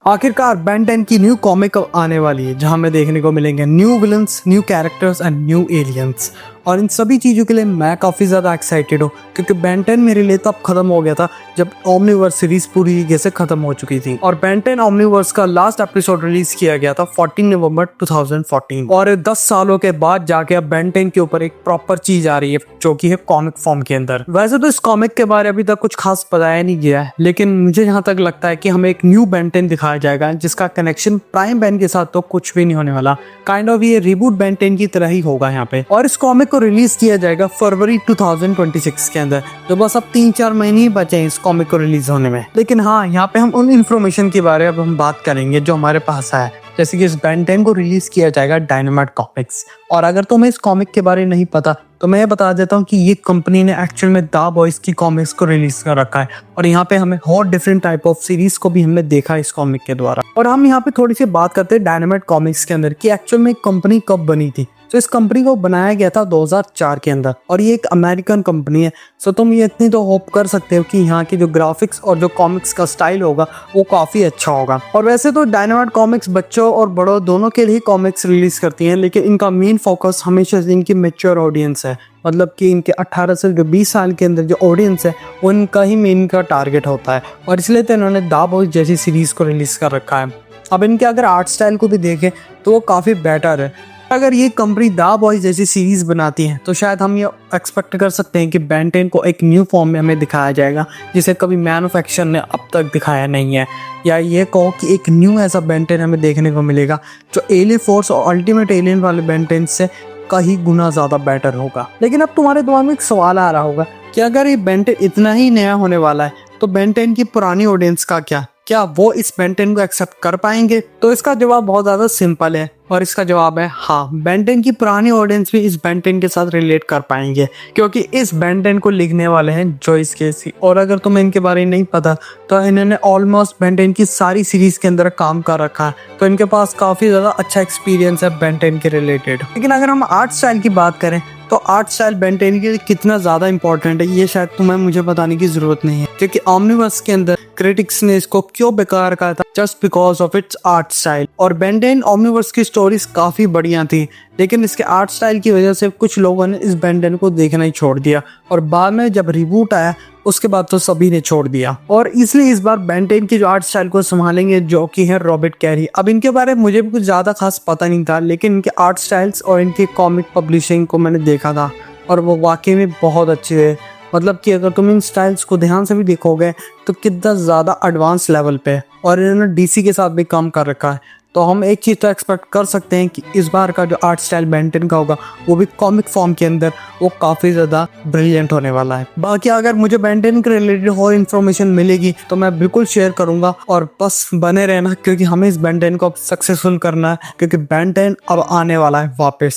आखिरकार बेन 10 की new comic अब आने वाली है, जहां हमें देखने को मिलेंगे new villains, new characters and new aliens. और इन सभी चीज़ों के लिए मैं काफ़ी ज़्यादा एक्साइटेड हूँ, क्योंकि बेन 10 मेरे लिए तब खत्म हो गया था जब ओमनीवर्स सीरीज पूरी तरीके से खत्म हो चुकी थी। और बेन 10 ओमनीवर्स का लास्ट एपिसोड रिलीज किया गया था 14 नवंबर 2014। और 10 सालों के बाद जाके अब बेन 10 के ऊपर एक प्रॉपर चीज आ रही है, जो कि है कॉमिक फॉर्म के अंदर। वैसे तो इस कॉमिक के बारे अभी तक कुछ खास बताया नहीं गया है, लेकिन मुझे जहाँ तक लगता है कि हमें एक न्यू बेन 10 दिखाया जाएगा, जिसका कनेक्शन प्राइम बेन के साथ तो कुछ भी नहीं होने वाला। काइंड ऑफ ये रिबूट बेन 10 की तरह ही होगा यहाँ पे। और इस कॉमिक को रिलीज किया जाएगा फरवरी 2026 के अंदर, जो बस अब 3-4 महीने ही बचे हैं इस कॉमिक को रिलीज होने में। लेकिन हाँ, यहाँ पे हम उन इन्फॉर्मेशन के बारे में हम बात करेंगे जो हमारे पास है, जैसे कि इस बेन 10 को रिलीज किया जाएगा डायनामाइट कॉमिक्स। और अगर तुम्हें इस कॉमिक के बारे में नहीं पता तो मैं बता देता हूँ कि ये कंपनी ने एक्चुअल में द बॉयज की कॉमिक्स को रिलीज कर रखा है। और यहाँ पे हमें और डिफरेंट टाइप ऑफ सीरीज को भी हमने देखा इस कॉमिक के द्वारा। और हम यहाँ पे थोड़ी सी बात करते हैं डायनामाइट कॉमिक्स के अंदर कि एक्चुअल में कंपनी कब बनी थी। तो इस कंपनी को बनाया गया था 2004 के अंदर, और ये एक अमेरिकन कंपनी है। सो तुम ये इतनी तो होप कर सकते हो कि यहाँ की जो ग्राफिक्स और जो कॉमिक्स का स्टाइल होगा वो काफ़ी अच्छा होगा। और वैसे तो डायनामाइट कॉमिक्स बच्चों और बड़ों दोनों के लिए कॉमिक्स रिलीज करती हैं, लेकिन इनका मेन फोकस हमेशा से इनकी मैच्योर ऑडियंस है। मतलब कि इनके 18 से 20 साल के अंदर जो ऑडियंस है उनका ही मेन का टारगेट होता है। और इसलिए तो इन्होंने द बॉयज जैसी सीरीज को रिलीज कर रखा है। अब इनके अगर आर्ट स्टाइल को भी देखें तो वो काफ़ी बेटर है। अगर ये कंपनी द बॉयज जैसी सीरीज बनाती है तो शायद हम ये एक्सपेक्ट कर सकते हैं कि बेन 10 को एक न्यू फॉर्म में हमें दिखाया जाएगा, जिसे कभी मैन ऑफ एक्शन ने अब तक दिखाया नहीं है। या ये कहो कि एक न्यू ऐसा बेन 10 हमें देखने को मिलेगा जो एलियन फोर्स और अल्टीमेट एलियन वाले बेन 10 से कहीं गुना ज़्यादा बेटर होगा। लेकिन अब तुम्हारे दिमाग में एक सवाल आ रहा होगा कि अगर ये बेन 10 इतना ही नया होने वाला है तो बेन 10 की पुरानी ऑडियंस का क्या वो इस बेन 10 को एक्सेप्ट कर पाएंगे? तो इसका जवाब बहुत ज़्यादा सिंपल है, और इसका जवाब है हाँ। बेन 10 की पुरानी ऑडियंस भी इस बेन 10 के साथ रिलेट कर पाएंगे, क्योंकि इस बेन 10 को लिखने वाले हैं जोइस केसी। और अगर तुम्हें इनके बारे में नहीं पता तो इन्होंने ऑलमोस्ट बेन 10 की सारी सीरीज के अंदर काम कर रखा है, तो इनके पास काफ़ी ज़्यादा अच्छा एक्सपीरियंस है बेन 10 के रिलेटेड। लेकिन अगर हम आर्ट स्टाइल की बात करें तो आर्ट स्टाइल बेन 10 के लिए कितना ज़्यादा इंपॉर्टेंट है ये शायद तुम्हें मुझे बताने की ज़रूरत नहीं है, क्योंकि ओमनीवर्स के अंदर क्रिटिक्स ने इसको क्यों बेकार कहा था, just because of its art style. और बेन 10 ओमनीवर्स की स्टोरीज काफ़ी बढ़िया थी, लेकिन इसके आर्ट स्टाइल की वजह से कुछ लोगों ने इस बेन 10 को देखना ही छोड़ दिया। और बाद में जब रिबूट आया उसके बाद तो सभी ने छोड़ दिया। और इसलिए इस बार बेन 10 की जो आर्ट स्टाइल को संभालेंगे जो कि है रॉबर्ट कैरी। अब इनके बारे में मुझे भी कुछ ज़्यादा खास पता नहीं था, लेकिन इनके आर्ट स्टाइल्स और इनके कॉमिक पब्लिशिंग को मैंने देखा था और वो वाकई में बहुत अच्छे है। मतलब कि अगर तुम इन स्टाइल्स को ध्यान से भी देखोगे तो कितना ज़्यादा एडवांस लेवल पे है। और इन्होंने डीसी के साथ भी काम कर रखा है, तो हम एक चीज़ तो एक्सपेक्ट कर सकते हैं कि इस बार का जो आर्ट स्टाइल बेन 10 का होगा वो भी कॉमिक फॉर्म के अंदर वो काफ़ी ज़्यादा ब्रिलियंट होने वाला है। बाकी अगर मुझे बेन 10 के रिलेटेड और इन्फॉर्मेशन मिलेगी तो मैं बिल्कुल शेयर करूंगा। और बस बने रहना, क्योंकि हमें इस बेन 10 को अब सक्सेसफुल करना है, क्योंकि बेन 10 अब आने वाला है वापस।